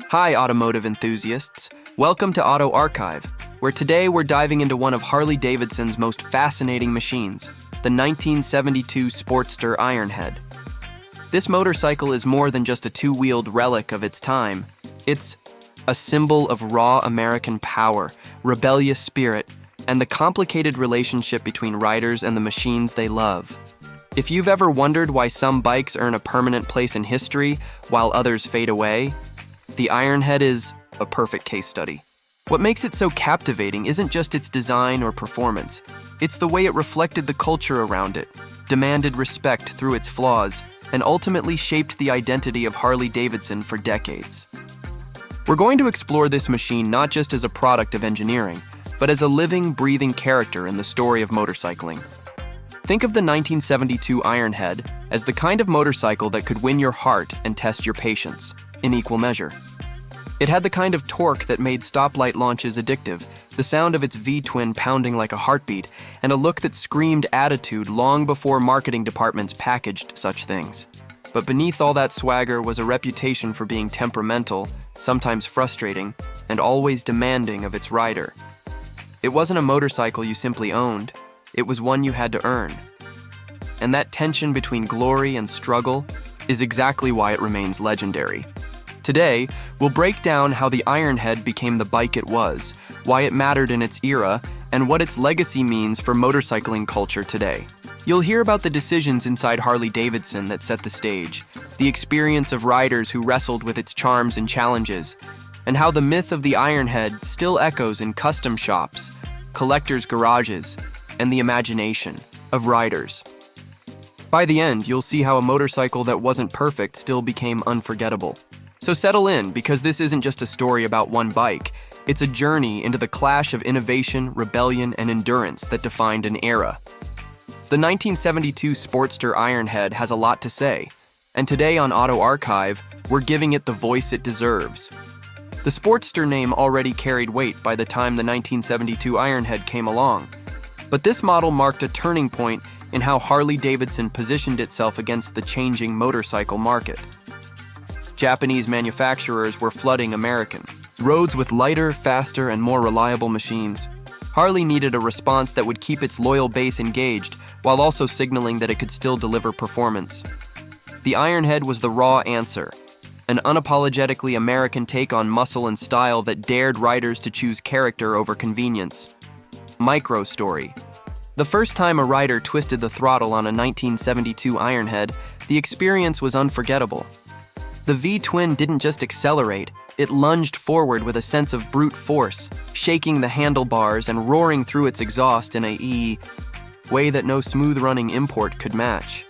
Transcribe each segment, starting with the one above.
Hi, automotive enthusiasts. Welcome to Auto Archive, where today we're diving into one of Harley-Davidson's most fascinating machines, the 1972 Sportster Ironhead. This motorcycle is more than just a two-wheeled relic of its time. It's a symbol of raw American power, rebellious spirit, and the complicated relationship between riders and the machines they love. If you've ever wondered why some bikes earn a permanent place in history while others fade away, the Ironhead is a perfect case study. What makes it so captivating isn't just its design or performance. It's the way it reflected the culture around it, demanded respect through its flaws, and ultimately shaped the identity of Harley-Davidson for decades. We're going to explore this machine not just as a product of engineering, but as a living, breathing character in the story of motorcycling. Think of the 1972 Ironhead as the kind of motorcycle that could win your heart and test your patience in equal measure. It had the kind of torque that made stoplight launches addictive, the sound of its V-twin pounding like a heartbeat, and a look that screamed attitude long before marketing departments packaged such things. But beneath all that swagger was a reputation for being temperamental, sometimes frustrating, and always demanding of its rider. It wasn't a motorcycle you simply owned. It was one you had to earn. And that tension between glory and struggle is exactly why it remains legendary. Today, we'll break down how the Ironhead became the bike it was, why it mattered in its era, and what its legacy means for motorcycling culture today. You'll hear about the decisions inside Harley-Davidson that set the stage, the experience of riders who wrestled with its charms and challenges, and how the myth of the Ironhead still echoes in custom shops, collectors' garages, and the imagination of riders. By the end, you'll see how a motorcycle that wasn't perfect still became unforgettable. So settle in, because this isn't just a story about one bike. It's a journey into the clash of innovation, rebellion, and endurance that defined an era. The 1972 Sportster Ironhead has a lot to say, and today on Auto Archive, we're giving it the voice it deserves. The Sportster name already carried weight by the time the 1972 Ironhead came along. But this model marked a turning point in how Harley-Davidson positioned itself against the changing motorcycle market. Japanese manufacturers were flooding American roads with lighter, faster, and more reliable machines. Harley needed a response that would keep its loyal base engaged while also signaling that it could still deliver performance. The Ironhead was the raw answer, an unapologetically American take on muscle and style that dared riders to choose character over convenience. Micro story. The first time a rider twisted the throttle on a 1972 Ironhead, the experience was unforgettable. The V-twin didn't just accelerate, it lunged forward with a sense of brute force, shaking the handlebars and roaring through its exhaust in a way that no smooth-running import could match.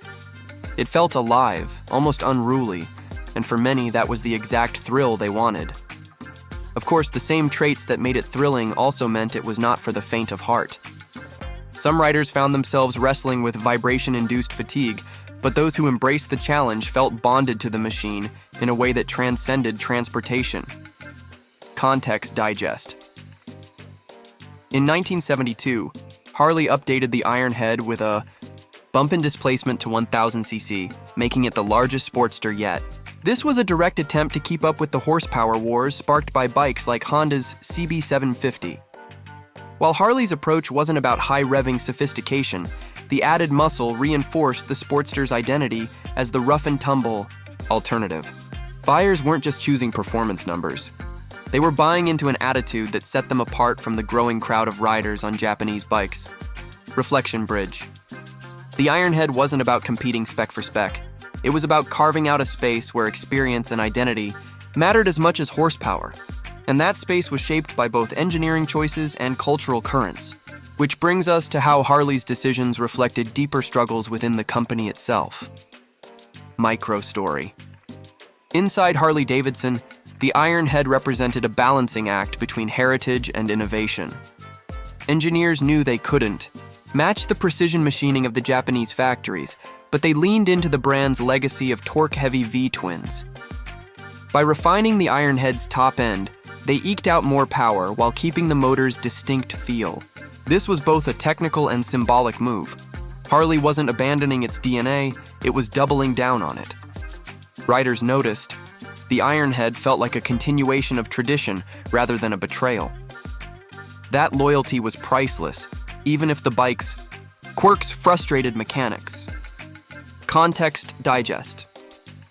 It felt alive, almost unruly, and for many that was the exact thrill they wanted. Of course, the same traits that made it thrilling also meant it was not for the faint of heart. Some riders found themselves wrestling with vibration-induced fatigue, but those who embraced the challenge felt bonded to the machine in a way that transcended transportation. Context digest. In 1972, Harley updated the Ironhead with a bump in displacement to 1000 cc, making it the largest Sportster yet. This was a direct attempt to keep up with the horsepower wars sparked by bikes like Honda's CB750. While Harley's approach wasn't about high-revving sophistication, the added muscle reinforced the Sportster's identity as the rough-and-tumble alternative. Buyers weren't just choosing performance numbers. They were buying into an attitude that set them apart from the growing crowd of riders on Japanese bikes. Reflection bridge. The Ironhead wasn't about competing spec for spec. It was about carving out a space where experience and identity mattered as much as horsepower. And that space was shaped by both engineering choices and cultural currents. Which brings us to how Harley's decisions reflected deeper struggles within the company itself. Micro story. Inside Harley-Davidson, the Ironhead represented a balancing act between heritage and innovation. Engineers knew they couldn't match the precision machining of the Japanese factories, but they leaned into the brand's legacy of torque-heavy V-twins. By refining the Ironhead's top end, they eked out more power while keeping the motor's distinct feel. This was both a technical and symbolic move. Harley wasn't abandoning its DNA, it was doubling down on it. Riders noticed, The Ironhead felt like a continuation of tradition rather than a betrayal. That loyalty was priceless, even if the bike's quirks frustrated mechanics. Context digest.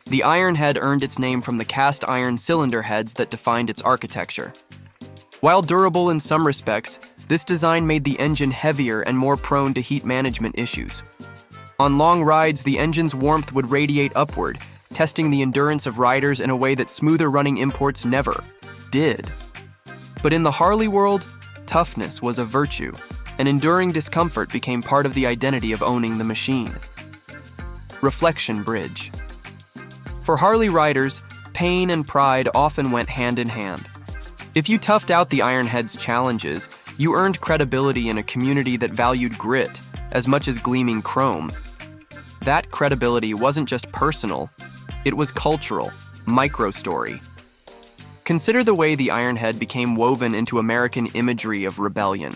The Ironhead earned its name from the cast iron cylinder heads that defined its architecture. While durable in some respects, this design made the engine heavier and more prone to heat management issues. On long rides, the engine's warmth would radiate upward, testing the endurance of riders in a way that smoother-running imports never did. But in the Harley world, toughness was a virtue, and enduring discomfort became part of the identity of owning the machine. Reflection bridge. For Harley riders, pain and pride often went hand in hand. If you toughed out the Ironhead's challenges, you earned credibility in a community that valued grit as much as gleaming chrome. That credibility wasn't just personal, it was cultural, micro-story. Consider the way the Ironhead became woven into American imagery of rebellion.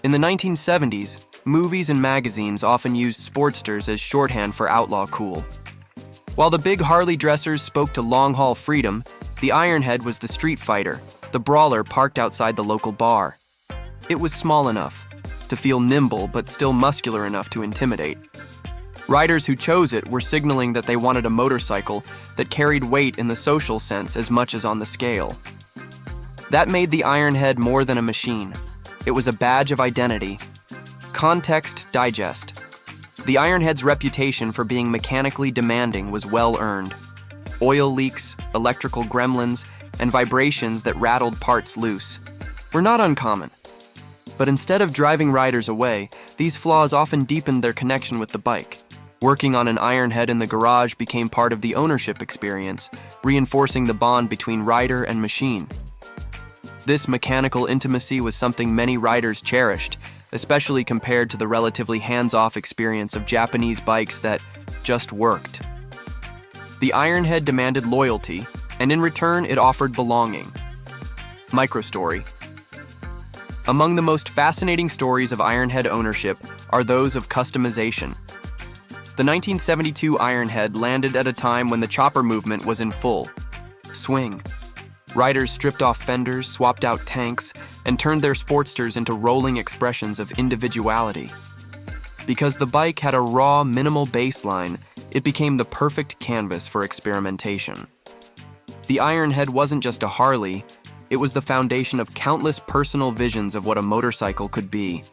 In the 1970s, movies and magazines often used Sportsters as shorthand for outlaw cool. While the big Harley dressers spoke to long-haul freedom, the Ironhead was the street fighter, the brawler parked outside the local bar. It was small enough to feel nimble but still muscular enough to intimidate. Riders who chose it were signaling that they wanted a motorcycle that carried weight in the social sense as much as on the scale. That made the Ironhead more than a machine. It was a badge of identity. Context digest. The Ironhead's reputation for being mechanically demanding was well earned. Oil leaks, electrical gremlins, and vibrations that rattled parts loose were not uncommon. But instead of driving riders away, these flaws often deepened their connection with the bike. Working on an Ironhead in the garage became part of the ownership experience, reinforcing the bond between rider and machine. This mechanical intimacy was something many riders cherished, especially compared to the relatively hands-off experience of Japanese bikes that just worked. The Ironhead demanded loyalty, and in return it offered belonging. Microstory. Among the most fascinating stories of Ironhead ownership are those of customization. The 1972 Ironhead landed at a time when the chopper movement was in full swing. Riders stripped off fenders, swapped out tanks, and turned their Sportsters into rolling expressions of individuality. Because the bike had a raw, minimal baseline, it became the perfect canvas for experimentation. The Ironhead wasn't just a Harley, it was the foundation of countless personal visions of what a motorcycle could be.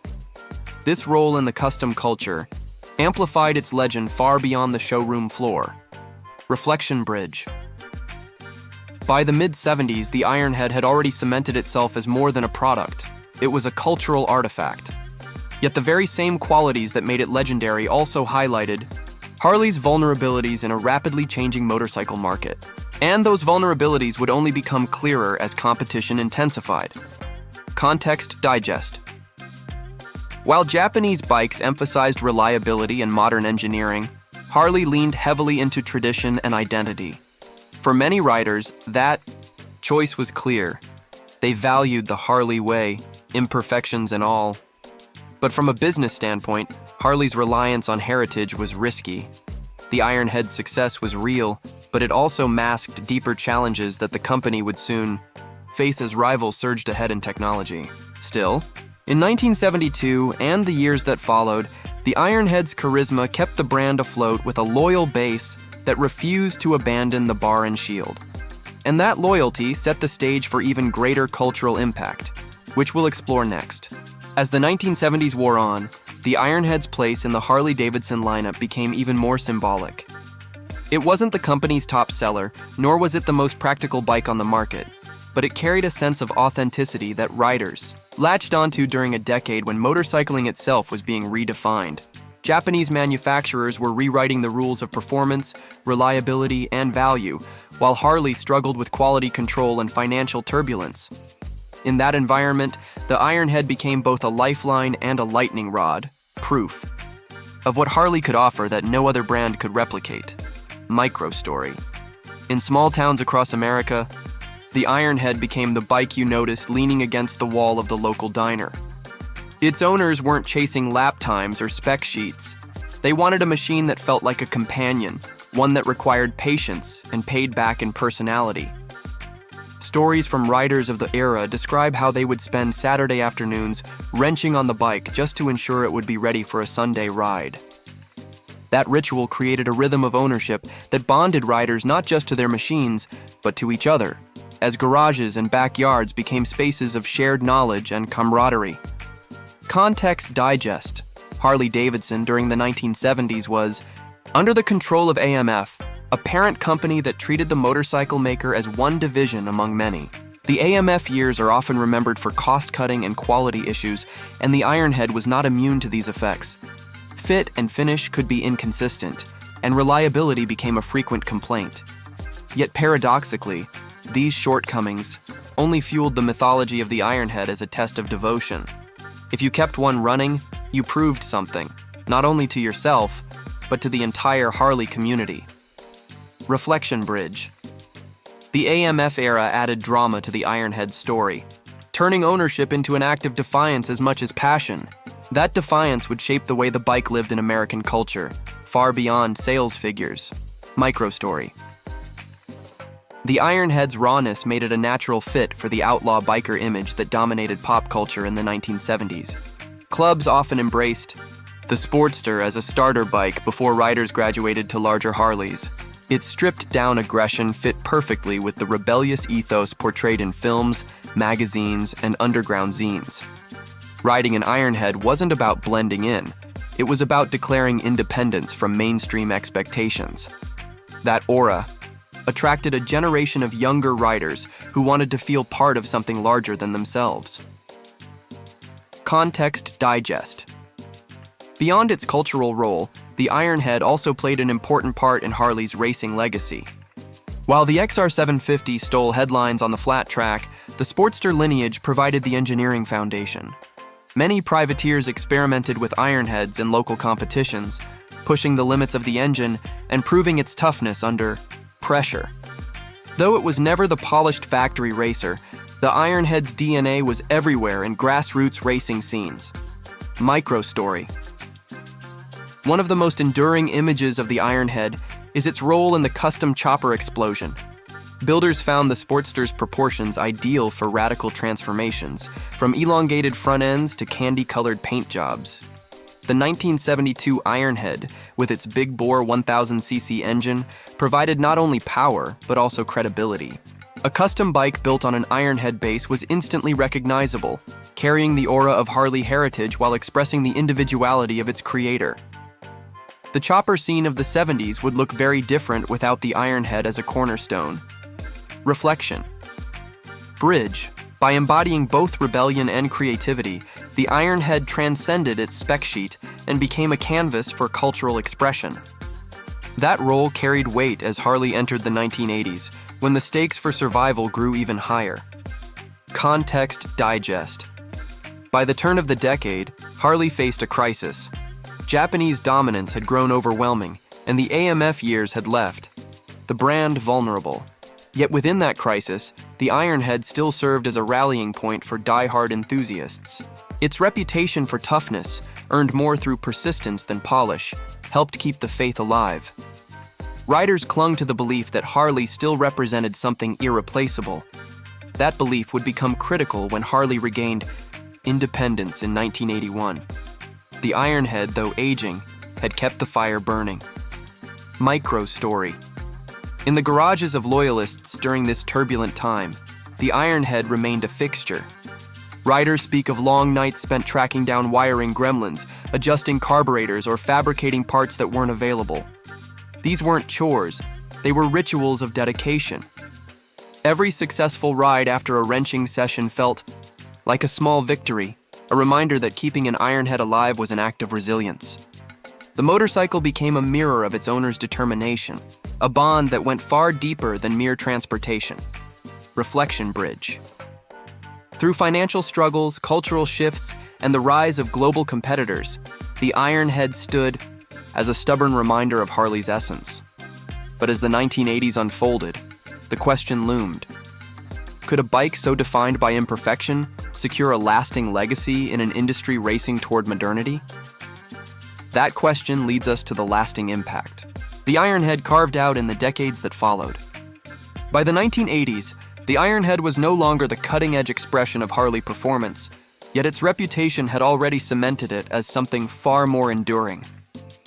This role in the custom culture amplified its legend far beyond the showroom floor. Reflection bridge. By the mid-70s, the Ironhead had already cemented itself as more than a product. It was a cultural artifact. Yet the very same qualities that made it legendary also highlighted Harley's vulnerabilities in a rapidly changing motorcycle market. And those vulnerabilities would only become clearer as competition intensified. Context digest. While Japanese bikes emphasized reliability and modern engineering, Harley leaned heavily into tradition and identity. For many riders, that choice was clear. They valued the Harley way, imperfections and all. But from a business standpoint, Harley's reliance on heritage was risky. The Ironhead's success was real, but it also masked deeper challenges that the company would soon face as rivals surged ahead in technology. Still, in 1972 and the years that followed, the Ironhead's charisma kept the brand afloat with a loyal base that refused to abandon the bar and shield. And that loyalty set the stage for even greater cultural impact, which we'll explore next. As the 1970s wore on, the Ironhead's place in the Harley-Davidson lineup became even more symbolic. It wasn't the company's top seller, nor was it the most practical bike on the market, but it carried a sense of authenticity that riders latched onto during a decade when motorcycling itself was being redefined. Japanese manufacturers were rewriting the rules of performance, reliability, and value, while Harley struggled with quality control and financial turbulence. In that environment, the Ironhead became both a lifeline and a lightning rod, proof of what Harley could offer that no other brand could replicate. Microstory. In small towns across America, the Ironhead became the bike you noticed leaning against the wall of the local diner. Its owners weren't chasing lap times or spec sheets. They wanted a machine that felt like a companion, one that required patience and paid back in personality. Stories from riders of the era describe how they would spend Saturday afternoons wrenching on the bike just to ensure it would be ready for a Sunday ride. That ritual created a rhythm of ownership that bonded riders not just to their machines, but to each other, as garages and backyards became spaces of shared knowledge and camaraderie. Context Digest: Harley-Davidson during the 1970s was, under the control of AMF, a parent company that treated the motorcycle maker as one division among many. The AMF years are often remembered for cost-cutting and quality issues, and the Ironhead was not immune to these effects. Fit and finish could be inconsistent, and reliability became a frequent complaint. Yet paradoxically, these shortcomings only fueled the mythology of the Ironhead as a test of devotion. If you kept one running, you proved something, not only to yourself, but to the entire Harley community. Reflection Bridge. The AMF era added drama to the Ironhead story, turning ownership into an act of defiance as much as passion. That defiance would shape the way the bike lived in American culture, far beyond sales figures. Microstory. The Ironhead's rawness made it a natural fit for the outlaw biker image that dominated pop culture in the 1970s. Clubs often embraced the Sportster as a starter bike before riders graduated to larger Harleys. Its stripped-down aggression fit perfectly with the rebellious ethos portrayed in films, magazines, and underground zines. Riding an Ironhead wasn't about blending in. It was about declaring independence from mainstream expectations. That aura attracted a generation of younger riders who wanted to feel part of something larger than themselves. Context Digest. Beyond its cultural role, the Ironhead also played an important part in Harley's racing legacy. While the XR750 stole headlines on the flat track, the Sportster lineage provided the engineering foundation. Many privateers experimented with Ironheads in local competitions, pushing the limits of the engine and proving its toughness under pressure. Though it was never the polished factory racer, the Ironhead's DNA was everywhere in grassroots racing scenes. Microstory. One of the most enduring images of the Ironhead is its role in the custom chopper explosion. Builders found the Sportster's proportions ideal for radical transformations, from elongated front ends to candy-colored paint jobs. The 1972 Ironhead, with its big-bore 1000cc engine, provided not only power, but also credibility. A custom bike built on an Ironhead base was instantly recognizable, carrying the aura of Harley heritage while expressing the individuality of its creator. The chopper scene of the 70s would look very different without the Ironhead as a cornerstone. Reflection. Bridge. By embodying both rebellion and creativity, the Ironhead transcended its spec sheet and became a canvas for cultural expression. That role carried weight as Harley entered the 1980s, when the stakes for survival grew even higher. Context Digest. By the turn of the decade, Harley faced a crisis. Japanese dominance had grown overwhelming, and the AMF years had left the brand vulnerable. Yet within that crisis, the Ironhead still served as a rallying point for die-hard enthusiasts. Its reputation for toughness, earned more through persistence than polish, helped keep the faith alive. Riders clung to the belief that Harley still represented something irreplaceable. That belief would become critical when Harley regained independence in 1981. The Ironhead, though aging, had kept the fire burning. Microstory. In the garages of loyalists during this turbulent time, the Ironhead remained a fixture. Riders speak of long nights spent tracking down wiring gremlins, adjusting carburetors, or fabricating parts that weren't available. These weren't chores, they were rituals of dedication. Every successful ride after a wrenching session felt like a small victory, a reminder that keeping an Ironhead alive was an act of resilience. The motorcycle became a mirror of its owner's determination, a bond that went far deeper than mere transportation. Reflection Bridge. Through financial struggles, cultural shifts, and the rise of global competitors, the Ironhead stood as a stubborn reminder of Harley's essence. But as the 1980s unfolded, the question loomed. Could a bike so defined by imperfection secure a lasting legacy in an industry racing toward modernity? That question leads us to the lasting impact. the Ironhead carved out in the decades that followed. By the 1980s, the Ironhead was no longer the cutting-edge expression of Harley performance, yet its reputation had already cemented it as something far more enduring.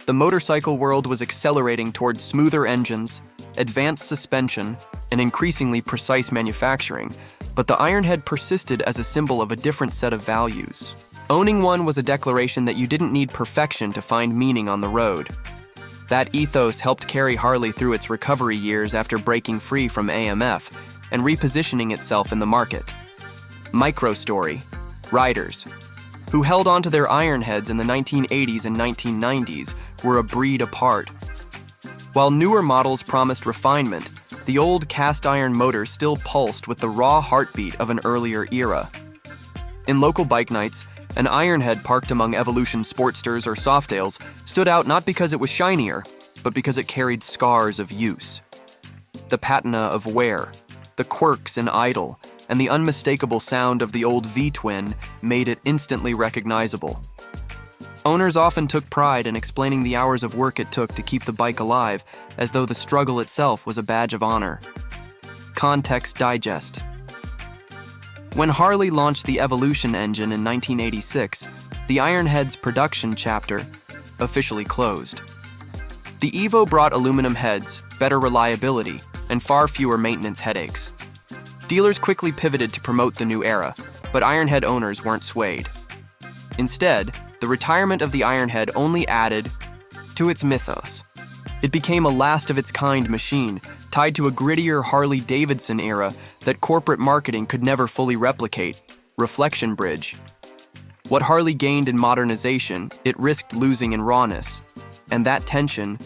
The motorcycle world was accelerating towards smoother engines, advanced suspension, and increasingly precise manufacturing, but the Ironhead persisted as a symbol of a different set of values. Owning one was a declaration that you didn't need perfection to find meaning on the road. That ethos helped carry Harley through its recovery years after breaking free from AMF and repositioning itself in the market. Microstory: riders who held onto their Ironheads in the 1980s and 1990s were a breed apart. While newer models promised refinement, the old cast-iron motor still pulsed with the raw heartbeat of an earlier era. In local bike nights, an Ironhead parked among Evolution Sportsters or Softails stood out not because it was shinier, but because it carried scars of use. The patina of wear, the quirks in idle, and the unmistakable sound of the old V-twin made it instantly recognizable. Owners often took pride in explaining the hours of work it took to keep the bike alive, as though the struggle itself was a badge of honor. Context digest. When Harley launched the Evolution engine in 1986, the Ironhead's production chapter officially closed. The Evo brought aluminum heads, better reliability, and far fewer maintenance headaches. Dealers quickly pivoted to promote the new era, but Ironhead owners weren't swayed. Instead, the retirement of the Ironhead only added to its mythos. It became a last-of-its-kind machine, tied to a grittier Harley-Davidson era that corporate marketing could never fully replicate: reflection bridge. What Harley gained in modernization, it risked losing in rawness, and that tension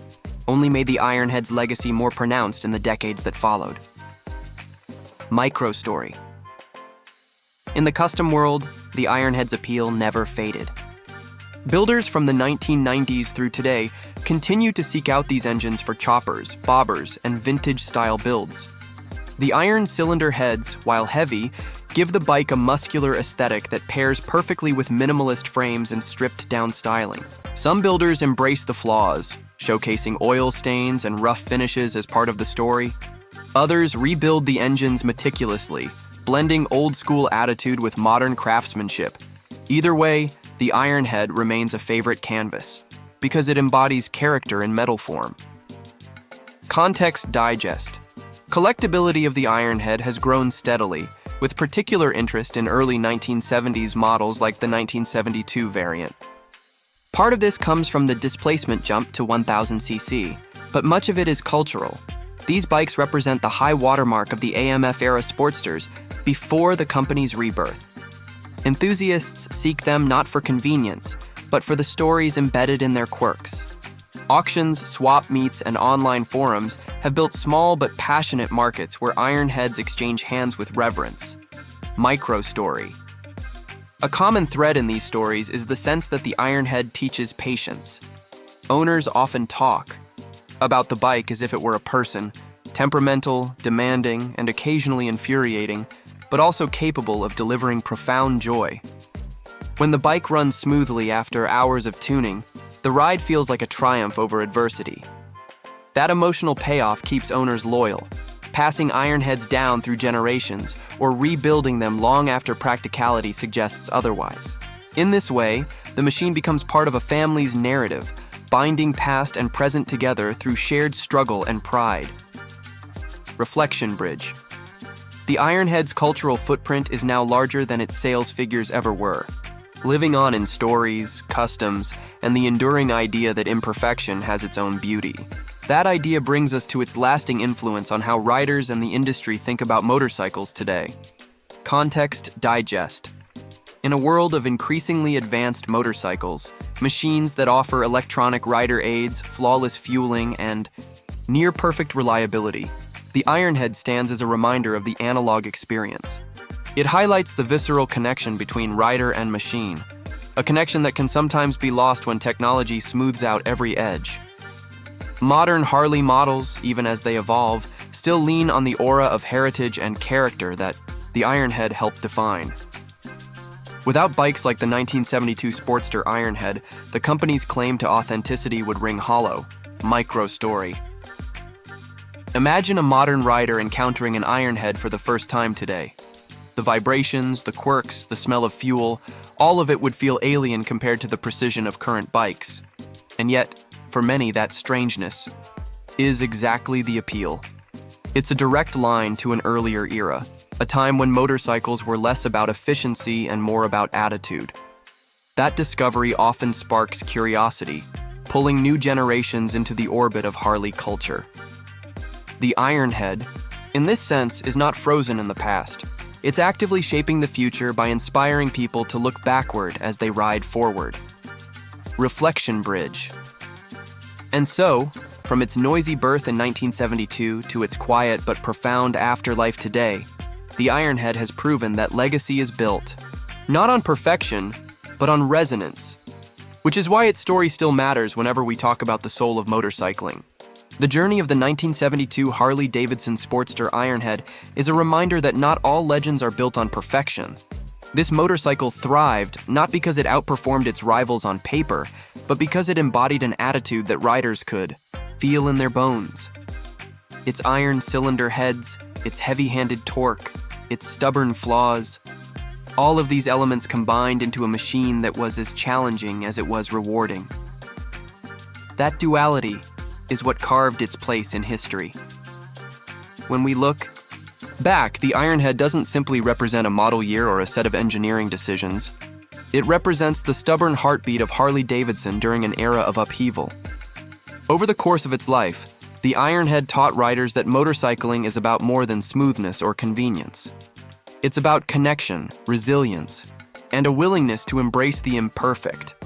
only made the Ironhead's legacy more pronounced in the decades that followed. Microstory. In the custom world, the Ironhead's appeal never faded. Builders from the 1990s through today continue to seek out these engines for choppers, bobbers, and vintage-style builds. The iron cylinder heads, while heavy, give the bike a muscular aesthetic that pairs perfectly with minimalist frames and stripped-down styling. Some builders embrace the flaws, showcasing oil stains and rough finishes as part of the story. Others rebuild the engines meticulously, blending old-school attitude with modern craftsmanship. Either way, the Ironhead remains a favorite canvas, because it embodies character in metal form. Context digest. Collectibility of the Ironhead has grown steadily, with particular interest in early 1970s models like the 1972 variant. Part of this comes from the displacement jump to 1000cc, but much of it is cultural. These bikes represent the high watermark of the AMF-era Sportsters before the company's rebirth. Enthusiasts seek them not for convenience, but for the stories embedded in their quirks. Auctions, swap meets, and online forums have built small but passionate markets where Ironheads exchange hands with reverence. Microstory. A common thread in these stories is the sense that the Ironhead teaches patience. Owners often talk about the bike as if it were a person, temperamental, demanding, and occasionally infuriating, but also capable of delivering profound joy. When the bike runs smoothly after hours of tuning, the ride feels like a triumph over adversity. That emotional payoff keeps owners loyal, passing Ironheads down through generations or rebuilding them long after practicality suggests otherwise. In this way, the machine becomes part of a family's narrative, binding past and present together through shared struggle and pride. Reflection bridge. The Ironhead's cultural footprint is now larger than its sales figures ever were, living on in stories, customs, and the enduring idea that imperfection has its own beauty. That idea brings us to its lasting influence on how riders and the industry think about motorcycles today. Context digest. In a world of increasingly advanced motorcycles, machines that offer electronic rider aids, flawless fueling, and near-perfect reliability, the Ironhead stands as a reminder of the analog experience. It highlights the visceral connection between rider and machine, a connection that can sometimes be lost when technology smooths out every edge. Modern Harley models, even as they evolve, still lean on the aura of heritage and character that the Ironhead helped define. Without bikes like the 1972 Sportster Ironhead, the company's claim to authenticity would ring hollow. Micro-story. Imagine a modern rider encountering an Ironhead for the first time today. The vibrations, the quirks, the smell of fuel, all of it would feel alien compared to the precision of current bikes. And yet, for many, that strangeness is exactly the appeal. It's a direct line to an earlier era, a time when motorcycles were less about efficiency and more about attitude. That discovery often sparks curiosity, pulling new generations into the orbit of Harley culture. The Ironhead, in this sense, is not frozen in the past. It's actively shaping the future by inspiring people to look backward as they ride forward. Reflection Bridge. And so, from its noisy birth in 1972 to its quiet but profound afterlife today, the Ironhead has proven that legacy is built, not on perfection, but on resonance, which is why its story still matters whenever we talk about the soul of motorcycling. The journey of the 1972 Harley-Davidson Sportster Ironhead is a reminder that not all legends are built on perfection. This motorcycle thrived not because it outperformed its rivals on paper, but because it embodied an attitude that riders could feel in their bones. Its iron cylinder heads, its heavy-handed torque, its stubborn flaws, all of these elements combined into a machine that was as challenging as it was rewarding. That duality is what carved its place in history. When we look back, the Ironhead doesn't simply represent a model year or a set of engineering decisions. It represents the stubborn heartbeat of Harley-Davidson during an era of upheaval. Over the course of its life, the Ironhead taught riders that motorcycling is about more than smoothness or convenience. It's about connection, resilience, and a willingness to embrace the imperfect.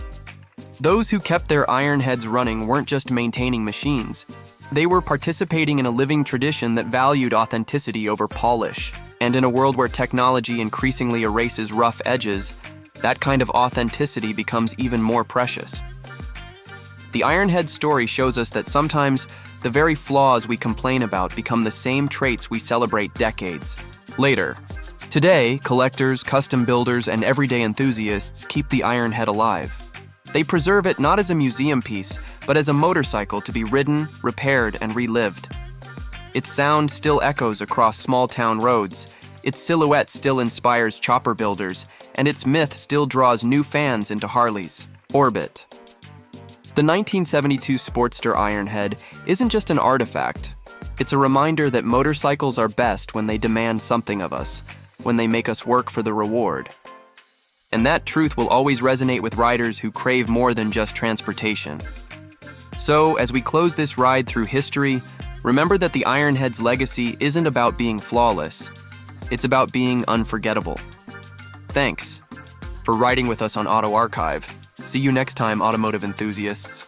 Those who kept their Ironheads running weren't just maintaining machines. They were participating in a living tradition that valued authenticity over polish. And in a world where technology increasingly erases rough edges, that kind of authenticity becomes even more precious. The Ironhead story shows us that sometimes the very flaws we complain about become the same traits we celebrate decades later. Today, collectors, custom builders, and everyday enthusiasts keep the Ironhead alive. They preserve it not as a museum piece, but as a motorcycle to be ridden, repaired, and relived. Its sound still echoes across small-town roads, its silhouette still inspires chopper builders, and its myth still draws new fans into Harley's orbit. The 1972 Sportster Ironhead isn't just an artifact. It's a reminder that motorcycles are best when they demand something of us, when they make us work for the reward. And that truth will always resonate with riders who crave more than just transportation. So, as we close this ride through history, remember that the Ironhead's legacy isn't about being flawless. It's about being unforgettable. Thanks for riding with us on Auto Archive. See you next time, automotive enthusiasts.